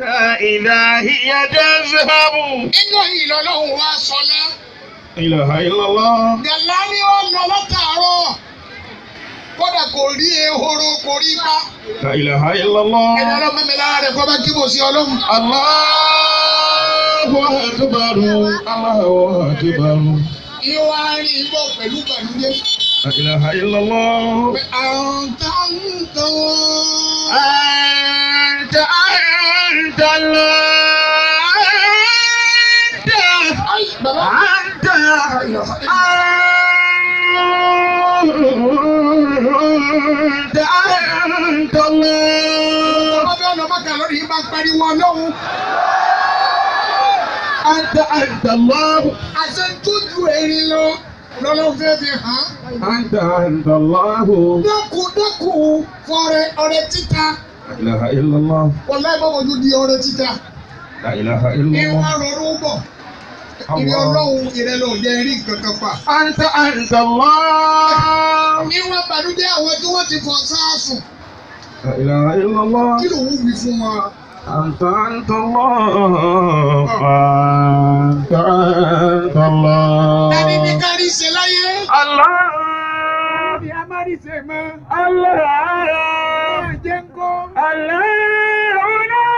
إذا هي تذهب Inú ìlọ́lọ́hùn wa sọlá. إله إلا الله Gàlá ni ó lọ látàárọ̀. Kódà kò rí ehoro kò rí bá. لا إله إلا Ẹni الله ọlọ́run mẹ́mi lára rẹ̀ kọ́ bá kí bò sí ọlọ́run. الله أكبر الله أكبر Ìyó wa rí ibọ̀ pẹ̀lú ìbànújẹ́. لا إله إلا الله Pé àwọn táwọn أنت الله bàbá. أنت أنت الله Ọmọ bẹ́ẹ̀ lọ Mákà lórí yìí máa ń pariwo ọlọ́run. أنت الله Àṣẹ tó ju erin lọ lọ́lọ́run fẹ́ fi hàn. أنت الله Dákun fọrẹ ọrẹ títa. لا إله إلا الله Wọlé ìbọ̀wọ̀jú di ọrẹ títa. لا إله إلا Ní الله wọ́n rọrùn bọ̀. Ìrẹ́ ọlọ́run ìrẹ́lẹ̀ òjẹ́ rí kankan pa. أنت الله Ní wọ́n bànújẹ́ àwọn tí wọ́n ti fọ̀ sáàsùn. لا إله إلا الله Kí ló wù mí fún wa? أنت الله أنت الله Ẹni ní kárí ṣe láyé. الله Ní a má rí ṣe mọ́. الله Jẹ́ ń kọ́. الله لا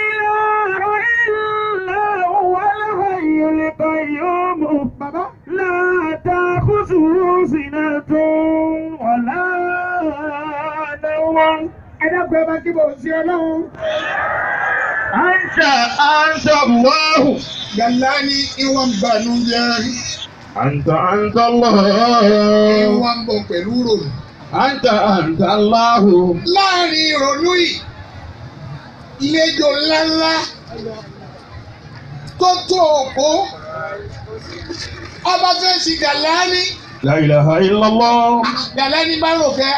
إله إلا هو الحي القيوم Bàbá. لا تأخذه سنة ولا نوم Ẹ dákun ẹ bá kí bò sí ọlọ́run. أنت الله Gàlá ní ìwọ̀n bànújẹ́. أنت الله Ìwọ̀n bọ̀ pẹ̀lú ròlù. أنت الله Láàrin ìrònú yìí, ìlejò ńláńlá tó tó òpó. Ọba fẹ́ sí Gàlání. لا إله إلا الله Gàlání bá rò fẹ́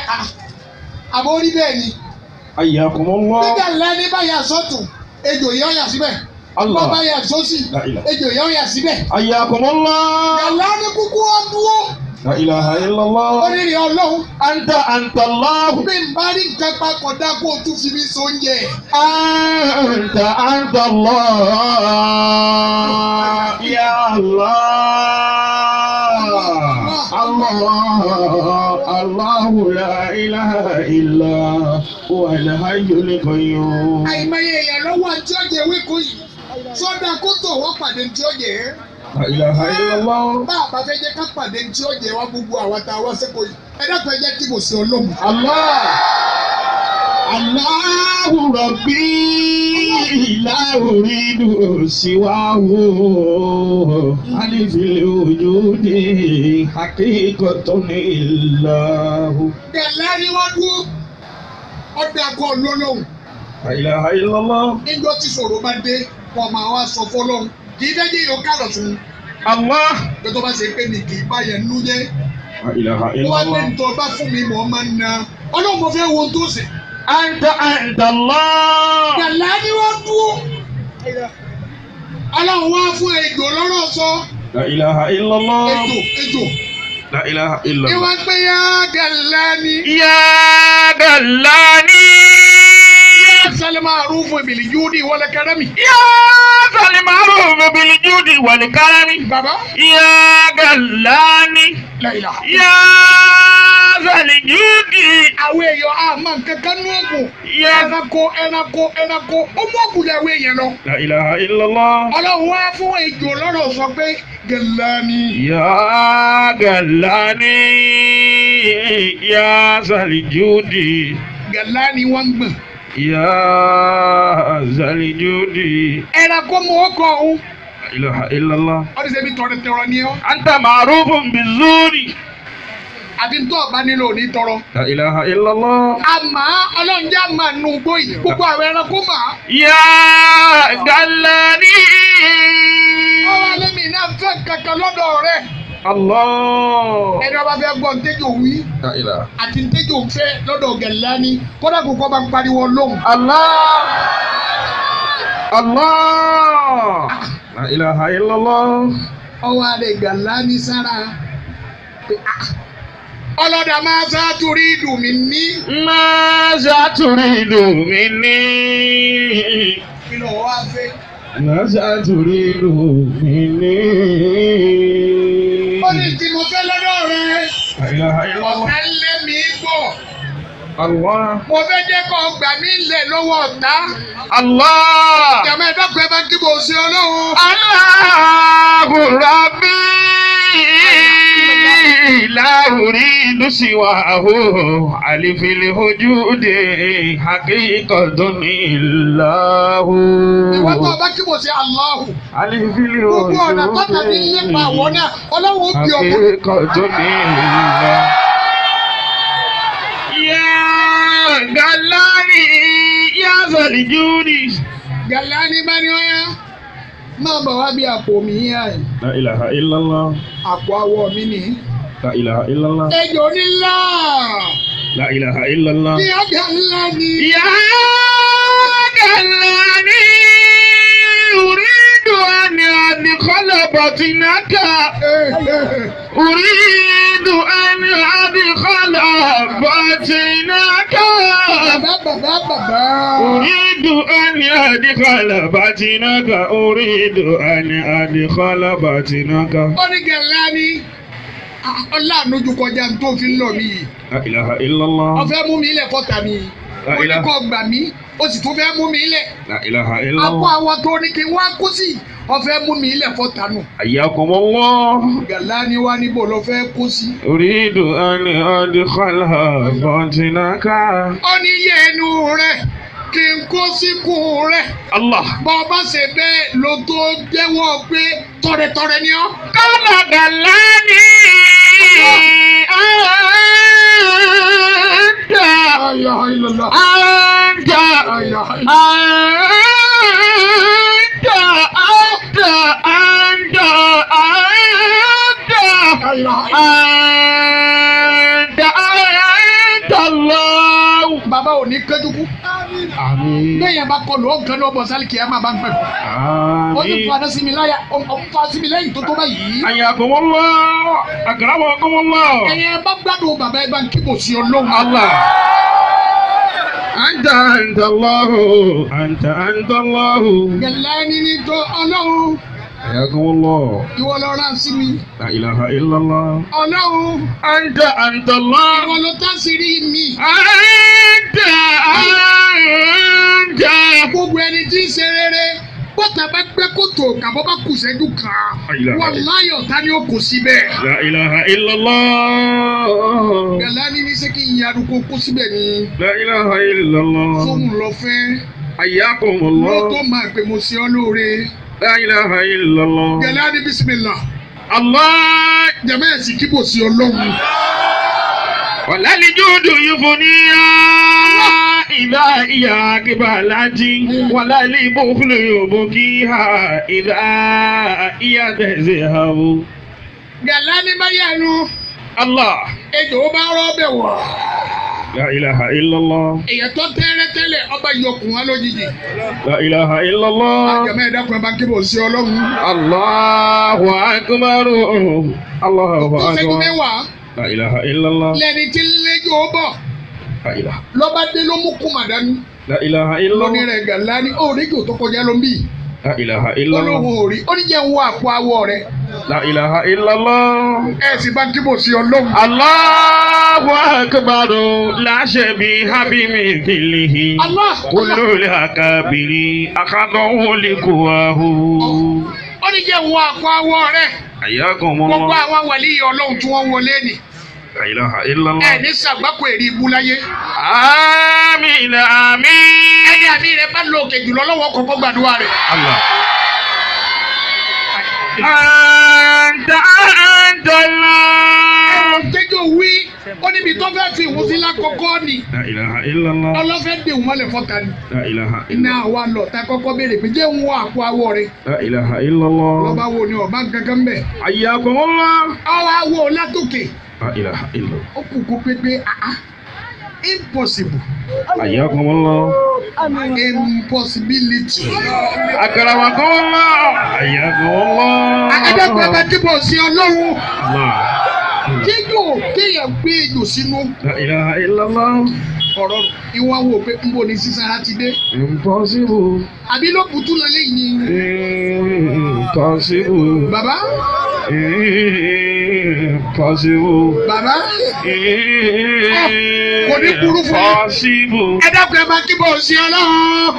àbórí bẹ́ẹ̀ ni. حياكم Bí الله Gàlání bá yà sọ́tún, ejò yẹn ó yà síbẹ̀. Allah. Bá yà sósì, La ilaha. ejò yẹn ó yà síbẹ̀. حياكم الله Gàlání kúkú ó dúró. لا إله إلا Ó الله ní rí ọlọ́run. أنت الله Bí n bá rí nǹkan papọ̀ dá kó o tún fi mí sóúnjẹ. أنت الله يا الله الله لا إله إلا هو الحي القيوم Àìmọye èèyàn lọ́wọ́ àti ọ̀jẹ̀ ewéko yìí. Sọ́dà kó tó wọ́n pàdé tí ọ̀jẹ̀ ẹ́. لا إله إلا الله Bá a bá fẹ́ jẹ́ ká pàdé tí ọ̀jẹ̀ wá gbogbo àwa tá a wá sẹ́kọ̀ọ́ yìí. Ẹ dákun ẹ jẹ́ kí mo sí ọlọ́run. الله الله ربي لا أريد سواه ألف الوجود حقيقة إلا هو Gàlání wọ́n dúró. Ọ̀dà kọ́ lọ́lọ́run. لا إله إلا الله Níjọ́ tí ṣòro bá dé, wọ́n máa wá sọ fọ́lọ́run. Kì í dẹ́jẹ́ yóò kárọ̀ fún un. الله Bí tó bá ṣe pé mi kì í bá yẹn nú jẹ́. لا إله Tó إلا bá pé الله nítorí bá fún mi mọ̀ ọ́ máa ń na. Ọlọ́run mo fẹ́ wo ohun tó ṣe. أنت الله Gàlání wọ́n dúró. Ọlọ́run wá fún ejò lọ́rọ̀ sọ. لا إله إلا الله Ejò. لا إله إلا Ìwà الله pé yá Gàlání. يا دلاني Sálẹ̀ máa rú fún ìbìlì Júdì wọlé kẹrẹ́mì. يا ذا المعروف بالجود والكرم Bàbá. يا دلاني La ilaha. يا ذا الجود Àwọn èèyàn àmọ́ kankan ní oògùn. يا Ẹranko. Ó mú ògùn lẹ̀ àwọn èèyàn lọ. لا إله إلا الله Ọlọ́run wá fún ejò lọ́rọ̀ sọ pé Gàlání. يا دلاني يا ذا الجود Gàlání wọ́n ń gbọ̀n. يا ذا الجود Ẹranko mú ọkọ̀ ọ̀hún. لا إله إلا الله Wọ́n ti ṣe bí tọrọ ni ọ́. أنت معروف بالزور Àbí tó ọba nílò ní tọrọ. لا إله إلا الله Àmọ́ Ọlọ́run jẹ́ àmà nù gbóyè. Gbogbo àwọn ẹranko mà á. يا دلاني Ọwọ́ alẹ́mì náà fẹ́ kankan lọ́dọ̀ rẹ̀. الله Ẹni ọba fẹ́ gbọ́ ntẹ́jọ́ wí لا إله àti ntẹ́jọ́ fẹ́ lọ́dọ̀ Gàlání. Kódà kò kọ́ bá ń pariwo lóhùn. الله الله لا إله إلا الله Ọwọ́ alẹ́ Gàlání sára. ọlọ́dà máa sá torí ìdùn mi ní. ماذا تريد مني kí ló wá fẹ́. ماذا تريد مني ó ní tí mo fẹ́ lọ́dọ̀ rẹ̀. لا إله إلا الله ọ̀tá lé mi bọ̀. الله mo fẹ́ jẹ́ kó gbà mí lẹ̀ lọ́wọ́ ọ̀tá. الله jàmọ́ ẹ̀dá kan ẹ bá kí bò sí ọlọ́run. الله ربي لا أريد سواه ألف الوجود حقيقة الله ìwọ́n tó bá kí bò sí Allahu. ألف gbogbo ọ̀nà tó tàbí lépa àwọn náà ọlọ́run ó bí ọmọ. حقيقة الله يا غلاني يا ذا الجود Gàlání bá ní ọyá máa bọ̀ wá bí àpò mi yá ẹ̀. لا إله إلا الله àpò awọ mi nì. لا إله إلا الله ejò nílá. لا إله إلا الله ní ọjà ńlá ni. يا غلاني أريد أن أدخل بطنك أريد أن أدخل بطنك bàbá. أريد أن أدخل بطنك أريد أن أدخل بطنك ó ní Gàlání ọlànà ojú kọjá tó fi ń lọ mí yìí. لا إله إلا الله ọfẹ mú mi ilẹ̀ fọ́tà mi. La ó ní ilaha. kó gbà mí ó sì tún fẹ́ mú mi ilẹ̀. لا إله إلا àpò الله àwọn tó ní kí n wá kú sí ọfẹ mú mi ilẹ̀ fọ́tà nù. حياكم الله Gàlání wá níbo ló fẹ́ kú sí. أريد أن أدخلها بطنك ó ní yẹnu rẹ̀ kí n kó síkù rẹ̀. الله bọ́ọ̀bá ṣe bẹ́ẹ̀ ló tó jẹ́wọ́ pé tọrẹtọrẹ ni ọ́. قال غلاني أنت ilaha illallah. أنت ilaha illallah. أنت أنت ilaha illallah. أنت أنت الله bàbá ò ní kẹ́dùkú. آمين lẹ́yìn bá kọlu ó nǹkan ní ọbọ̀ sálì kìí ẹ̀ máa bá ń pẹ̀. ó sì آمين fadé sí mi láyà ó fa sí mi lẹ́yìn tó tó báyìí. حياكم الله أكرمكم الله ẹ̀yin ẹ bá gbádùn bàbá ẹ bá ń kíbò sí ọlọ́run. الله أنت الله أنت الله Gàlání ní tó ọlọ́run حياكم الله ìwọ lọ rán sí mi. لا إله إلا الله ọlọ́run أنت الله ìwọ ló tá sí rí mi. أنت gbogbo ẹni tí ń ṣe rere bọ́tà bá gbẹ́ kòtò kàbọ́ bá kù sẹ́jú kan wọ́n láyọ̀ tá ni ó kù síbẹ̀. لا إله إلا الله Gàlání ní ṣé kí n yanu kó kú síbẹ̀ ni لا إله إلا الله fóun lọ fẹ́ حياكم ló الله tó máa pè mo ṣe ọ́ lóore. لا إله إلا الله Gàlání bísímìlà الله jẹ̀mẹ́ ẹ̀ sì kíbò sí ọlọ́run. ولا الجود يفني إذا هي قبلتي ولا البخل يبكيها إذا هي تذهب Gàlání bá yẹnu الله ejò ó bá rọ́ bẹ̀ wọ̀. لا إله إلا الله èyàn tó tẹ́rẹ́ tẹ́lẹ̀ ọba yọkùn wá lójijì. لا إله إلا الله jẹ̀mẹ́ ẹ̀dá kan bá kíbò sí ọlọ́run. الله أكبر الله tó ṣẹ́jú أكبر mẹ́wàá لا إله إلا الله lẹ́ni tí ń léjò bọ̀ لا إله lọ́ba dé ló mú kùmà dání. لا إله إلا lóní الله rẹ̀ Gàlání ó rí kò tó kọjá ló ń bì. لا إله إلا الله olóhùn ò rí ó ní jẹ́ ń wọ àpò awọ rẹ̀. لا إله إلا الله ẹ̀ sì bá kíbò sí ọlọ́run. الله أكبر لا شبيه بمثله Allah. كل الأكابر أخذه لقواه ó ní jẹ́ ń wọ àpò awọ rẹ̀. حياكم gbogbo الله àwọn wàlí ọlọ́run tí wọ́n wọlé ni. لا إله إلا ẹ̀ الله ní sàgbákò èrè ibú láyé. آمين آمين ẹni àmì rẹ̀ bá lọ òkè jùlọ lọ́wọ́ kọ̀ọ̀kan gbàdúrà rẹ̀. الله أنت الله jẹ́jọ́ wí ó níbi tó fẹ́ fi ìwọ́n sí lákọ̀ọ́kọ́ ni. لا إله إلا الله ọlọ́fẹ́ dè wọ́n lè fọ́ta ni. لا إله iná إلا wa lọ ta kọ́kọ́ béèrè pé jẹ́ ń wọ àpò awọ rẹ̀. لا إله إلا الله lọ́ba wo ni ọba gangan bẹ̀. حياكم الله ọwọ́ awọ látòkè. لا إله إلا الله ó kù kó pépé impossible حياكم الله impossibility. أكرمكم الله حياكم الله ẹ̀ẹ́dẹ́gbẹ́ bá dìbò sí ọlọ́run الله jíjò kéèyàn gbé ejò sínú La ilaha illallah. ọ̀rọ̀ ìwọ̀n wo pé n bò ní sísára ti dé. Impossible. àbí ló bùtú lọ lẹ́yìn ni. Impossible. bàbá Impossible. bàbá kò ní burú fún mi. Impossible. ẹ dákun ẹ máa kí bọ̀ sí ọlọ́run.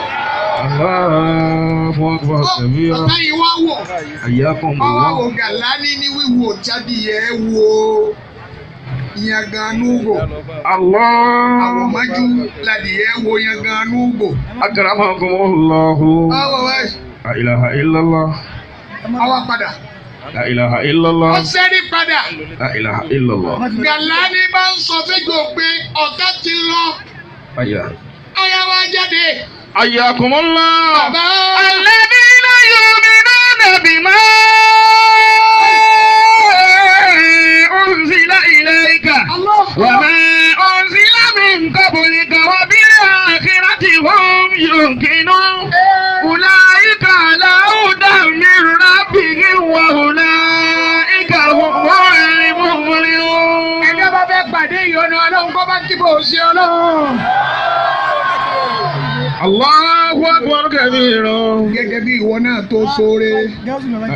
Allahu Akbar kabira. ọ̀tá yìí wá wọ̀. Hayyakum ọwọ́ Allah. wò Gàlání ní wíwò jáde yẹ wo yanganúgbò. Allah. àwọn májú ládìyẹ wo yanganúgbò. Akramakumullahu. ọwọ́ wáyé La ilaha illallah. ọwọ́ padà. La ilaha illallah. ó sẹ́rí padà. La ilaha illallah. Gàlání bá ń sọ fẹ́jọ́ pé ọ̀tá ti lọ. Ayya. ọ̀yá wa jáde. Hayyakumullah. bàbá Alladhina yu'minuna bima unzila ilayka wa ma unzila min qablika wa bil akhirati hum yuqinun. Ulaika ala hudan min rabbihim wa ulaika humul muflihun. ẹgbẹ́ bá fẹ́ pàdé ìyọnu ọlọ́run kó bá kíbò sí ọlọ́run. Allahu akbar kabira. gẹ́gẹ́ bí ìwọ náà tó sóore. La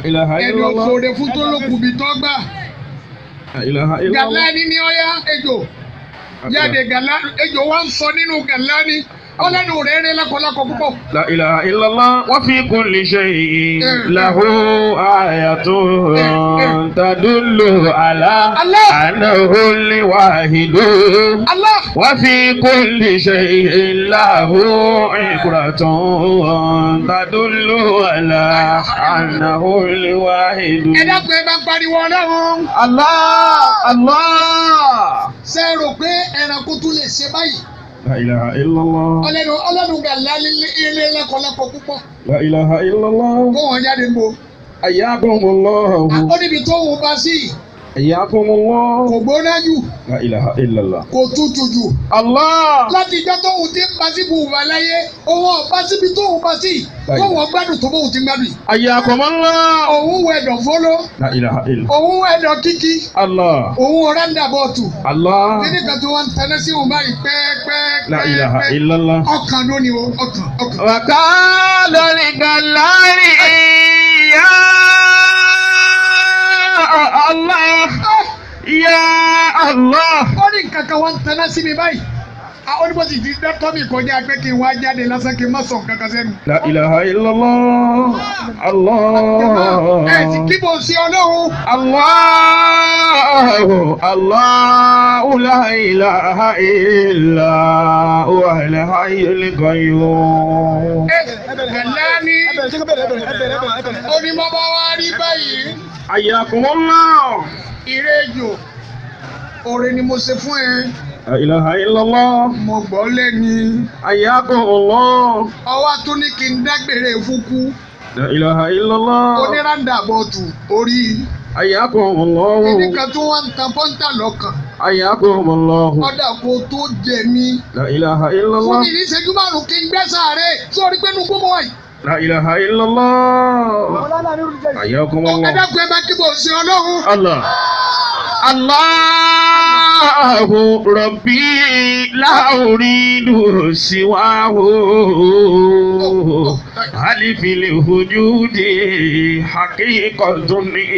ilaha ẹni ó illallah. sóore fún tó lókun bí tó gbà. La ilaha illallah. Gàlání ni ọ̀yá ejò. jáde Gàlání ejò wa ń sọ nínú Gàlání. ọlẹ́nu rẹ̀ rẹ̀ lákọ̀ọ́lákọ̀ púpọ̀. La ilaha illallah. Wa fi kulli shay'in lahu ayatun tadullu ala annahu al-wahidun. Allah. Wa fi kulli shay'in lahu ibratun tadullu ala annahu al-wahidun. ẹ dákun ẹ bá pariwo ọlọ́run. Allah, Allah. ṣé ẹ rò pé ẹranko tún lè ṣe báyìí. La ilaha illallah. ọlẹ́nu Gàlání ilé lákọ̀ọ́lákọ̀ púpọ̀. La ilaha illallah. kó wọn jáde ń bo. Hayyakumullah. ó níbi tó wù bá sí. Hayyakumullah. kò gbóná jù. La ilaha illallah. kò tútù jù. Allah. láti ìjọ tó wù tí ń bá sí bùbá láyé òun ọ̀bá síbi tó wù bá sí. tó wọ́n gbádùn tó bóun ti gbádùn. Hayyakumullah. òun wọ ẹ̀dọ̀ fọ́lọ́. La ilaha illallah. òun wọ ẹ̀dọ̀ kíkí. Allah. òun ọ̀rẹ́ndà bọ̀tù. Allah. kíni kan tí wọ́n ń tẹ́lẹ̀ sí òun báyìí La ilaha pẹ́ẹ́pẹ́ẹ́pẹ́. illallah. ọkàn ló ni o ọkàn. Wa qala li-Gàlání ya Allah. Ya Allah. ó ní nǹkan kan wọ́n ń tẹ́lẹ̀ sí mi báyìí. ó ní bó ti di dẹ́tọ́ mi kọjá pé kí n wá jáde lásán kí n má sọ nǹkan kan sẹ́nu. La ilaha illallah. Allah. ẹ sì kíbo sí ọlọ́run. الله الله لا إله إلا هو الحي القيوم. Gàlání ó ní bàbá wa rí báyìí. حياكم الله. ìrẹ́jò oore ni mo ṣe fún ẹ. لا إله إلا الله. mo gbọ́ lẹ́ni. حياكم الله. ọwọ́ tó ní kí n dágbére fúkú. لا إله إلا الله. onírànda bọ̀tù orí. حياكم الله. ẹnìkan tó wọ́n ń tan pọ́ńtà lọ́kàn. حياكم الله. ọ̀dà kò tó jẹ mí. لا إله إلا fún الله. mi ní ìṣẹ́jú márùn-ún kí n gbẹ́ sáré sórí pé nu gbọ́mọ wáyé. لا إله إلا الله. حياكم ẹ الله. dákun ẹ bá kíbo sí ọlọ́run. الله الله ربي لا أريد سواه هل في الوجود حقيقة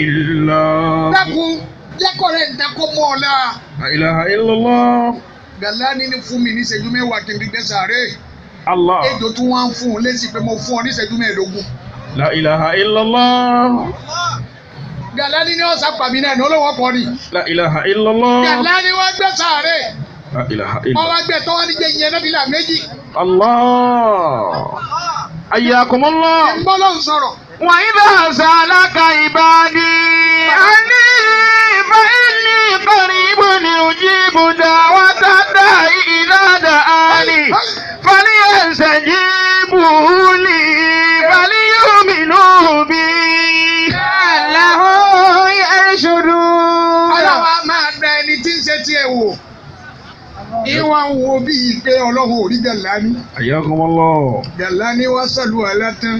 إلا dákun jẹ́kọ̀ rẹ̀ ń takò mọ́ ọ la. لا إله إلا الله. Gàlání ní fún mi ní ìṣẹ́jú mẹ́wàá kí n fi gbẹ́ sáré. الله ejò tún wá ń fún un lésì pé mo fún ọ ní ìṣẹ́jú mẹ́ẹ̀ẹ́dógún. لا إله إلا الله. Gàlání ní ọ̀sán pàmì náà ní olówó pọ̀ ni. لا إله إلا الله. Gàlání wá gbẹ́ sáré. لا إله إلا wọ́n الله. wá gbẹ́ tọ́ wọ́n ní jẹ́ ìyẹn náà fìlà méjì. الله حياكم الله. ń bọ́ ló ń sọ̀rọ̀. وإذا سألك عبادي عني فإني قريب أجيب دعوة الداع إذا دعاني فليستجيبوا لي فليؤمنوا بي لعلهم يرشدون. Ọlọ́wọ́ a máa da ẹni tí ń ṣe tiẹ̀ wò. Ìwà ń wo bíi pé ọlọ́run ò rí Gàlání. حياكم الله. Gàlání wá sọ̀lù alátán.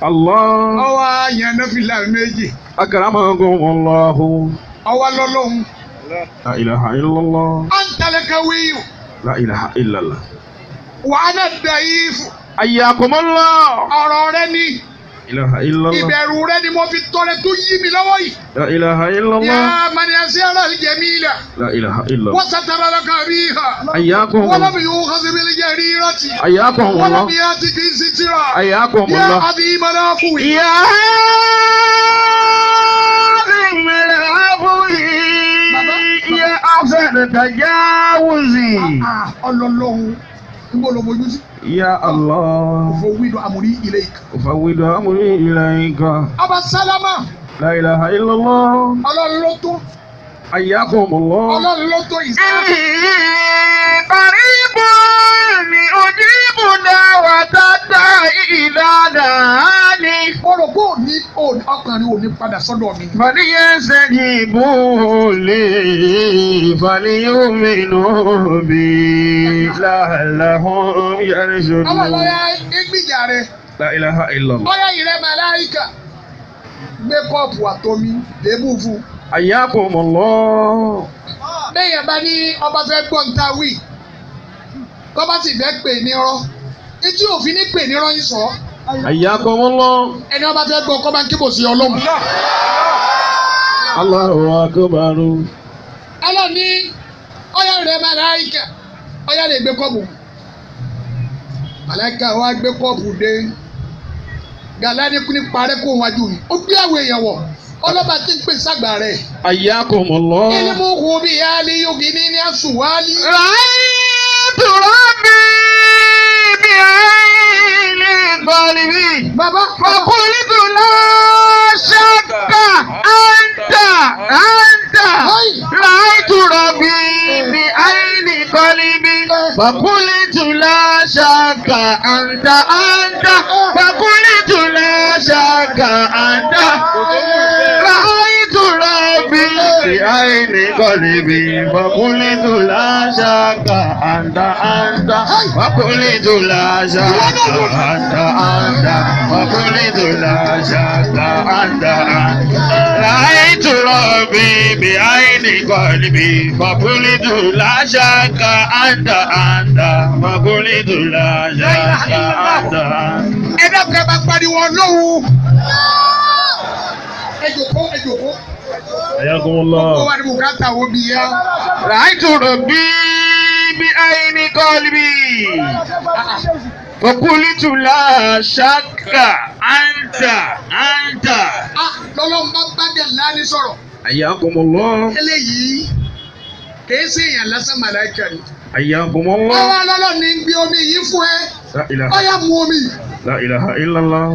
الله ọwọ́ àyàn náà fìlà méjì. أكرمكم الله. ọwọ́ lọ́lọ́run لا إله إلا الله أنت القوي لا إله إلا الله وأنا الضعيف. حياكم الله ọ̀rọ̀ rẹ ni إله إلا الله ìbẹ̀rù rẹ ni mo fi tọrẹ tó yí mi lọ́wọ́ yìí. لا إله إلا الله يا من يسير الجميل لا إله إلا الله وستر لك بها حياكم الله ولم يؤخذ بالجريرة حياكم الله ولم يأتك سترا حياكم يا الله عظيم العفو. يا عظيم العفو يا أحسن تجاوزي ọlọ́lọ́hun níbo ló mojú sí. يا الله ufawwidu amri ilayk. أفوض أمري إليك ọba sálámà لا إله إلا الله ọlọ́run ló tó حياكم الله ọlọ́run ló tó ìsìn. قريب أجيب دعوة الداعي إذا دعاني mo rò pé ọkùnrin ò ní padà sọ́dọ̀ mi. فليستجيبوا لي فليؤمنوا بي لعلهم يرشدون ọlọ́lọ́yà égbìjà rẹ لا إله إلا الله ọyá ìrẹ́ màláìkà gbé kọ́ọ̀pù àtomi débù fún. حياكم الله bẹ́ẹ̀yàn bá ní ọba fẹ́ gbọ́n ta wí tọ́ba sì fẹ́ pè ní rọ́ etí òfin ní pè ní rọ́ yín sọ. حياكم الله ẹni ọba fẹ́ gbọ́ kọ́ bá ń kíbò sí ọlọ́run. الله أكبر ọlọ́ni ọyá ìrẹ́ màláìkà ọyá lè gbé kọ́ọ̀pù. màláìkà wa gbé kọ́ọ̀pù dé gàlá ní parẹ́ kó wájú mi ó gbé àwọn èèyàn wọ̀ ọlọ́ba tí ń pè ságbà rẹ̀. حياكم الله ilé mú kú bí yálé yógi ní àsùnwálé. رأيت ربي بعين قلبي bàbá فقلت لا شك أنت رأيت ربي بعين قلبي فقلت لا شك أنت فقلت لا شك أنت رأيت ربي بعين قلبي فقلت لا شك أنت فقلت لا شك أنت فقلت لا شك أنت رأيت ربي بعين قلبي فقلت لا شك أنت فقلت لا شك أنت. ẹ dákun ẹ bá pariwo ọlọ́run. ẹ jòkó. حياكم ó الله. wà ní bùkátà wo bí yá. رأيت ربي بعين قلبي فقلت لا شك أنت lọ́lọ́run bá dẹ̀ láni sọ̀rọ̀. حياكم الله. eléyìí kìí ṣe èèyàn lásán màláìkà ni. حياكم الله. ọwọ́ ọlọ́run ní gbé omi yìí fún ẹ. لا إله ọyá mu omi. لا إله إلا الله.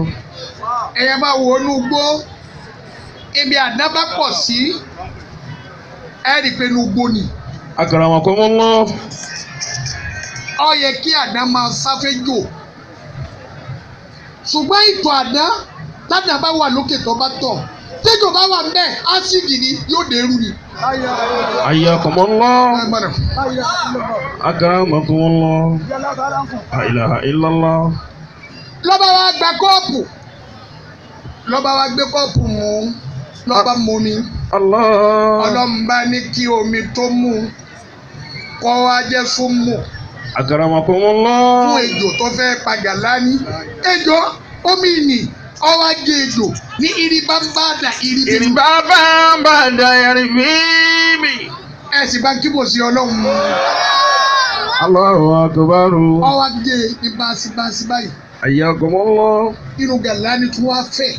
ẹ̀yẹ máa wo inú gbó ibi àdábà pọ̀ sí ẹ rí i pé inú gbó ni. أكرمكم الله. ó yẹ kí àdá máa sáfẹ́ jò ṣùgbọ́n ìtọ̀ àdá tádà bá wà lókè tó bá tọ̀ tẹ́jọ́ bá wà ńbẹ̀ ásìdì ni yóò dẹrù ni. حياكم الله. أكرمكم الله. لا إله إلا الله. lọ́ba wa gba kọ́ọ̀pù lọ́ba wa gbé kọ́ọ̀pù mú lọ́ba mú mi الله. ọlọ́mùbá ní kí omi tó mú kọ́ wa jẹ́ súnmù أكرمكم fún الله. ejò tó fẹ́ pàgà lání ejò omi nì ọwọ́ ajé ejò ní iribambada iribiri Bàbá bàdà yàrá mímì. ẹ sì bá kíbò sí ọlọ́run Allahu akbar. ọwọ́ ajé ní báṣibáṣi báyìí حياكم الله. inú gàlání tí wọ́n á fẹ́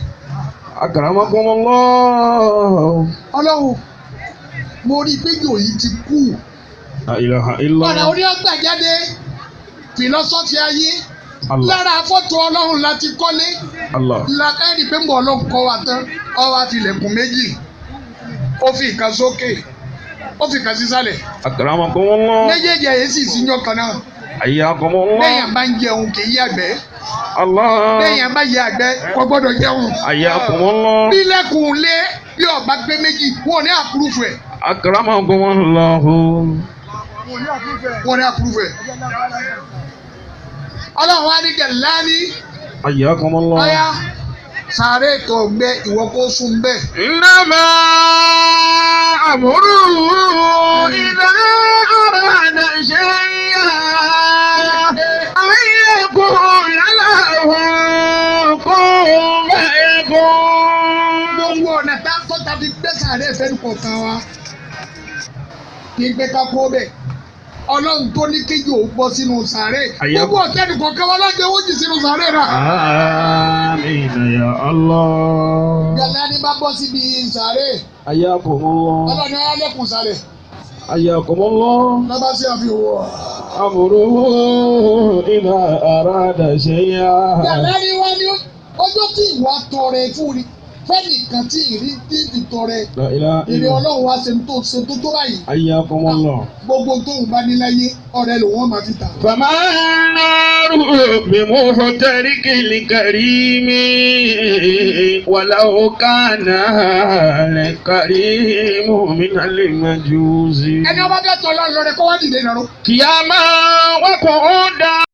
أكرمكم الله. ọlọ́run mo rí i pé ejò yìí ti kú. لا إله إلا ọ̀nà الله. orí ọgbà jáde fìlọ́sọ́fì ayé الله lára fọ́tò ọlọ́run láti kọ́lé الله. lákàrí pé mbọ̀ ọlọ́run kọ́ wa tán ọwọ́ àtìlẹ̀kùn méjì ó fi ìkan sókè ó fi ìkan sísàlẹ̀ أكرمكم الله. méjèèjì ẹ̀yẹ sì sí yàn kan náà حياكم bẹ́ẹ̀yàn الله. bá ń jẹun kì í yàgbẹ́ الله. bẹ́ẹ̀yàn bá yẹ àgbẹ́ kò gbọ́dọ̀ jẹun حياكم الله. bí lẹ́kùn lé bí ọba gbé méjì wọn ò ní àpúrúfù ẹ̀ أكرمكم الله. wọn ò ní àpúrúfù ẹ̀ ọlọ́run wa ní gẹ̀láni حياكم ọ̀yá الله. sàárè tó gbẹ ìwọ kó sùn bẹ́ẹ̀. إنما أمره إذا أراد شيئا أن يقول له كن فيكون. gbogbo ọ̀nà tá a tọ́ tàbí gbé sàárè fẹ́ nìkọ̀ọ̀kan wa kí n gbé ká kó bẹ́ẹ̀. Ọlọ́run tó ní kéjì ò bọ́ sínú sàárè. Gbogbo ọ̀tẹ́ nìkọ̀ọ̀kan wa láti owó jì sínú sàárè rà. آمين يا الله. Ìyàlẹ́ ni bá bọ́ síbi sàárè. حياكم الله. Ọlọ́run ni wọ́n lẹ́kùn sàárè. حياكم الله. Lọ́ba sí àfihàn wọ̀. أمره إذا أراد شيئا. Ìyàlẹ́ ni wọ́n ní ọjọ́ tí ìwà tọrẹ fún ni fẹ́nìkan tí ìrí tí tọrẹ. Ìrè Ọlọ́run wa ṣe tó tó báyìí. حياكم الله. Gbogbo tóun bá ní láyé ọ̀rẹ́ ló wọ́n máa fi tà. فما النار بمحترق الكريم ولو كان الكريم من المجوز. Ẹni ọba bẹ́ẹ̀ tọ́ lọ́rùn lọ́rẹ́ kó wá dìde ìrọ̀rùn. قياما وقعودا